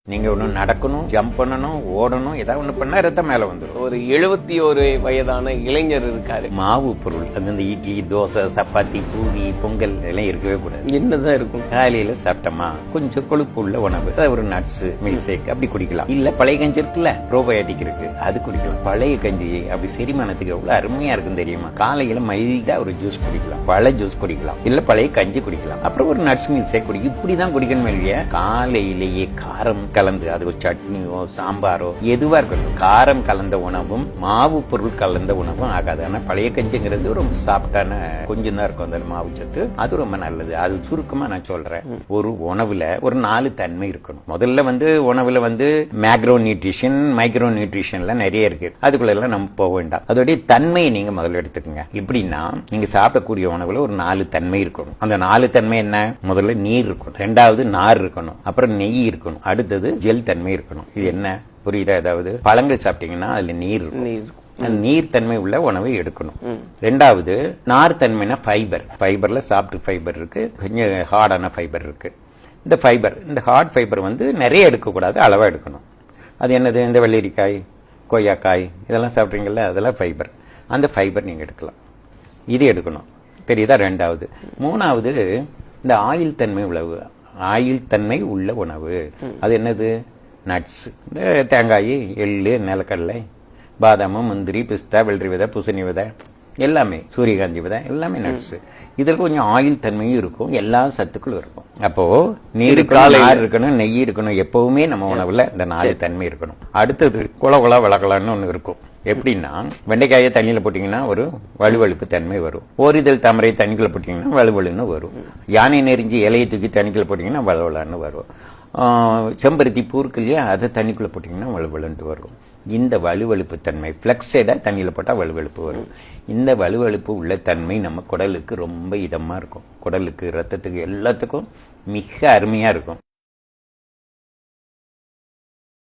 நீங்க ஒண்ணு நடக்கணும், ஜம்ப் பண்ணணும், ஓடணும், ஏதாவது ஒண்ணு பண்ணா ரத்தம் மேல வந்துடும். ஒரு 71 வயதான இளைஞர் இருக்காரு. மாவு பொருள் அது இந்த இட்லி, தோசை, சப்பாத்தி, பூரி, பொங்கல் இதெல்லாம் இருக்கவே கூடாது. என்னதான் இருக்கும்? காலையில சாப்பிட்டோமா கொஞ்சம் கொழுப்பு உள்ள உணவு, ஒரு நட்ஸ், மில்க் ஷேக் அப்படி குடிக்கலாம். இல்ல பழைய கஞ்சி இருக்குல்ல, ப்ரோபயோட்டிக் இருக்கு, அது குடிக்கலாம். பழைய கஞ்சி அப்படி செரிமானத்துக்கு எவ்வளவு அருமையா இருக்கும் தெரியுமா? காலையில மைல்டா ஒரு ஜூஸ் குடிக்கலாம், பழ ஜூஸ் குடிக்கலாம், இல்ல பழைய கஞ்சி குடிக்கலாம், அப்புறம் ஒரு நட்ஸ் மில்க் ஷேக் குடிக்கும். இப்படிதான் குடிக்கணும் இல்லையா? காலையிலேயே காரம் கலந்து, அது ஒரு சட்னியோ சாம்பாரோ எதுவா இருக்கட்டும், காரம் கலந்த உணவும் மாவு பொருள் கலந்த உணவும் ஆகாது. ஆனா பழைய கஞ்சிங்கிறது ரொம்ப சாப்பிட்டான கொஞ்சம் தான் இருக்கும் அந்த மாவு சத்து, அது ரொம்ப நல்லது. அது சுருக்கமா நான் சொல்றேன். ஒரு உணவுல ஒரு 4 தன்மை இருக்கணும். முதல்ல உணவுல மேக்ரோ நியூட்ரிஷன், மைக்ரோ நியூட்ரிஷன்ல நிறைய இருக்கு, அதுக்குள்ள எல்லாம் நம்ம போக வேண்டாம். அதோடைய தன்மையை நீங்க முதல்ல எடுத்துக்கோங்க. எப்படின்னா, நீங்க சாப்பிடக்கூடிய உணவுல ஒரு 4 தன்மை இருக்கணும். அந்த 4 தன்மை என்ன? முதல்ல நீர் இருக்கணும், ரெண்டாவது நார் இருக்கணும், அப்புறம் நெய் இருக்கணும், அடுத்தது ஜெல் தன்மை இருக்கணும். இது என்ன புரியுதா? அதாவது பழங்கள் சாப்பிட்டீங்கன்னா அதுல நீர் இருக்கும், நீர் தன்மை உள்ள உணவை எடுக்கணும். ரெண்டாவது நார் தன்மைனா ஃபைபர், ஃபைபர்ல சாப்பிட்டு ஃபைபர் இருக்கு, கொஞ்சம் ஹார்டான ஃபைபர் இருக்கு. இந்த ஃபைபர், இந்த ஹார்ட் ஃபைபர் நிறைய எடுக்கக்கூடாது, அளவா எடுக்கணும். அது என்னது? இந்த வெள்ளரிக்காய், கொய்யாக்காய் இதெல்லாம் சாப்பிட்றீங்கல்ல, அதெல்லாம் ஃபைபர். அந்த ஃபைபர் நீங்க எடுக்கலாம், இது எடுக்கணும். தெரியுதா? ரெண்டாவது. மூணாவது இந்த ஆயில் தன்மை உணவு, ஆயில் தன்மை உள்ள உணவு. அது என்னது? நட்ஸ், இந்த தேங்காய், எள்ளு, நிலக்கடலை, பாதாம், முந்திரி, பிஸ்தா, வெள்ளரி விதை, பூசணி விதை, எல்லாமே சூரியகாந்தி விதை, எல்லாமே நட்ஸ். இதில் கொஞ்சம் ஆயில் தன்மையும் இருக்கும், எல்லா சத்துக்களும் இருக்கும். அப்போ நீர் இருக்கணும், நெய் இருக்கணும். எப்பவுமே நம்ம உணவுல இந்த 4 தன்மை இருக்கணும். அடுத்தது குளகுளா விளக்கலான்னு ஒண்ணு இருக்கும். எப்படின்னா, வெண்டைக்காயை தண்ணியில போட்டீங்கன்னா ஒரு வலுவழுப்பு தன்மை வரும். ஓரிதழ் தாமரை தண்ணிக்குள்ள போட்டீங்கன்னா வலுவலுன்னு வரும். யானை நெறிஞ்சி இலையை தூக்கி தண்ணிக்குள்ள போட்டீங்கன்னா வலுவலான்னு வரும். செம்பருத்தி பூருக்கு இல்லையா, அதை தண்ணிக்குள்ள போட்டீங்கன்னா வலுவலுன்ட்டு வரும். இந்த வலுவழுப்பு தன்மை பிளக்ஸைடா தண்ணியில போட்டா வலுவழுப்பு வரும். இந்த வலுவழுப்பு உள்ள தன்மை நம்ம குடலுக்கு ரொம்ப இதமா இருக்கும். குடலுக்கு, ரத்தத்துக்கு, எல்லாத்துக்கும் மிக அருமையா இருக்கும்.